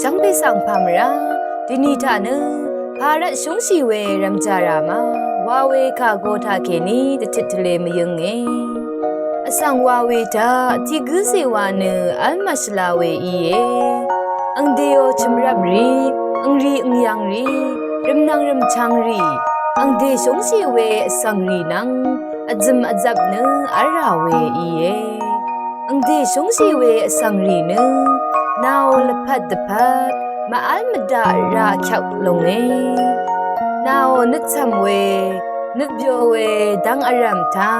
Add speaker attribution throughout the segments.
Speaker 1: สังเปสังพามราดินีทานึภาระสงสีเวรัมจารามาวาเวคาโกทาเคนีตะทิทะเลมยังเงอสังวาเวตาที่กุเสวานึอัลมัสลาเวอีเยอังเดียวชิมรับรีอังรีอังยังรีริมนังริมชังรีอังเดสงสีเวสังรีนังอัจมอัจับนึอาราเวอีเยอังเดสงสีเวสังรีนึนาวละพัดตะพัดมาอัลมดาราขับลงเอนาวนึกทำเวนึกโยเวดังอารามทา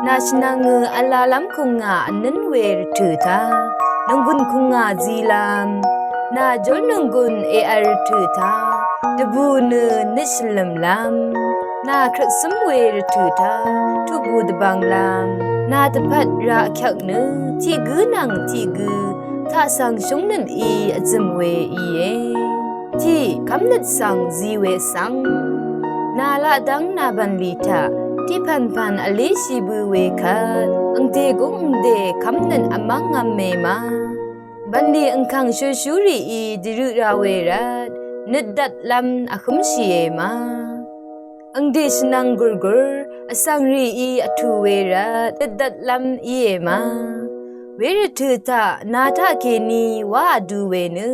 Speaker 1: นาชนางอัลลาลัมคุงาอันนั้นเวรถือทานังกุนคุงาจีลามนาจนนังกุนเออาร์ถือทาดบูนนิสลมลามนาครักสมเวรถือทาทุบูดบังลามนาตะพัดราขักเนที่กือนังที่กือถ้าสังชงนันอีอจมเวอีเยที่คำนัดสังจีเวสังนาละดังนาบันลีทาที่พันอลิชิบูเวคัดอังเตกุงเดคำนันอมังงามเมมาบันดีอังคังชูรีอีดิรุราเวรัดนึดดัดลำอคุมชีเอมาอังเดชนังกุรกุรอสังรีอีอทูเวรัดนึดดัดลำอีเอมาเวรถือตานาทาเคนีว่าดูเวนึ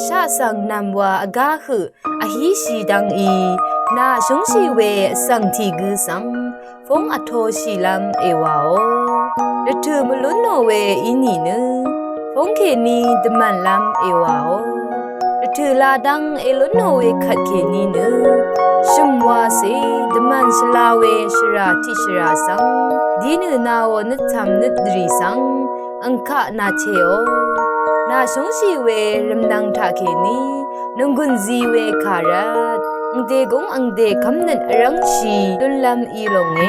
Speaker 1: ชาสังนำว่าอากาคืออหิชีดังอีนาชงชีเวสังทีกือสังฟงอโทชีลำเอวาโอรถือมลุนโนเวอินีนึฟงเคนีดมันลำเอวาโอรถือลาดังเอลุนโนเวขัดเคนีนึชุมวาเซดมันชลาเวชราทิชราสังดีนึนาวนึดทำนึดดรีสังอังคานาเชโอนาชงชีเวรัมดังทาเคนีนงกุนจีเวคารัดอังเดกงอังเดคำนันอรังชีดุลลำอีลงเอ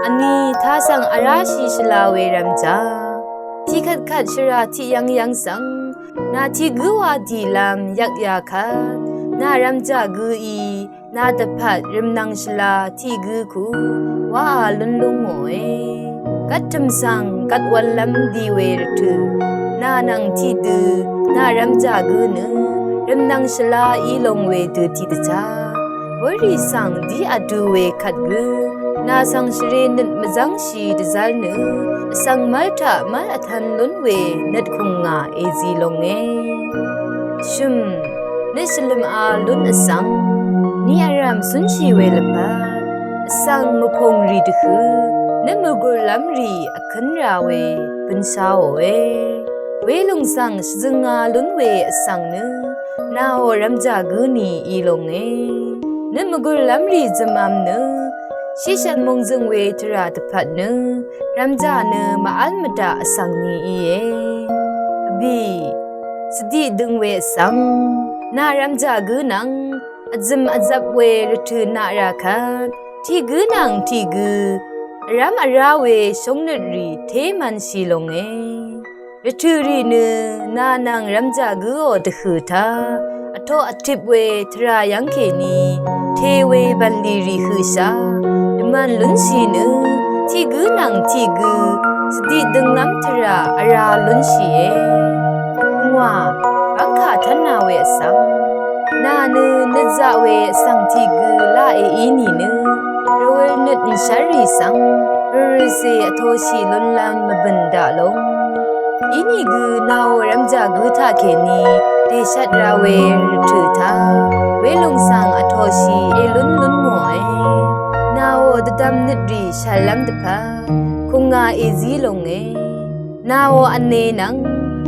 Speaker 1: อันนี้ท่าสังอาราชีชลาเวรัมจาที่ขัดชราที่ยังสังนาที่กัวดีลำยักยาคัดนารัมจากืออีนาตะพัดริมนังชลาที่กือคูว่าลุนลุงโอเอกัดทำสังกัดวันลำดีเวรถือนานังที่ดือนารัมจากือนึริมนังชลาอีลงเวดือที่ตะจาวริสังดีอดูเวขัดกือนาสังชเรนัดมจังชีดจัลนึสังมัลทะมัลอทันลุนเวนัดคงงาเอซีลงเอชุมนิสลมอาลุนอสังนี่อารามสุนชีเวลปาสังมุพงรีดคือนมุกุลลัมรีอคันราเวเป็นสาวเวลุงสังซึงอาลุนเวสังนึนาโอรัมจากือนีอีลงเอนมุกุลลัมรีจำอัมนึชิชันมงซึงเวทราตพัดนึรัมจานึมาอัลมดาสังนีอีเอบีสติดึงเวสังนารัมจากือนังอจมอจับเวรถือนาราคัดที่กือนังที่กือรัมอาราเวชงนรีเทมันชีลงเอรถือรีนึนานังรัมจากือโอตคือทาอโทอทิบเวทรายังเคนีเทเวบันลีรีคือชาดมันลุนชีนึที่กือนังที่กือสติดึงน้ำทราอาราลุนชีเอว่าบังคาทันนาเวสังนานึนจาเวสังที่กือลาเออีนีนึรเวนึดอิชารีสังรเซอโทชีลุนลามบันดาลงอีนี่กือนาวรัมจากือทาเคนีเดชัดราเวรถือทาเวลุงสังอโทชีเอลุนหมวยนาวดดัมนิดรีชาลัมตพาคงงาเอซีลงเอนาวอันเนนัง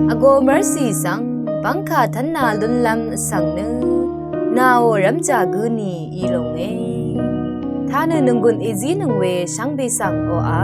Speaker 1: อโกมรสีสังบังคาทันนาลุนลำสังนึนาวรัมจากือนีอีลงเอท่านึงกุนเอซีนึงเวชังเบสังโออา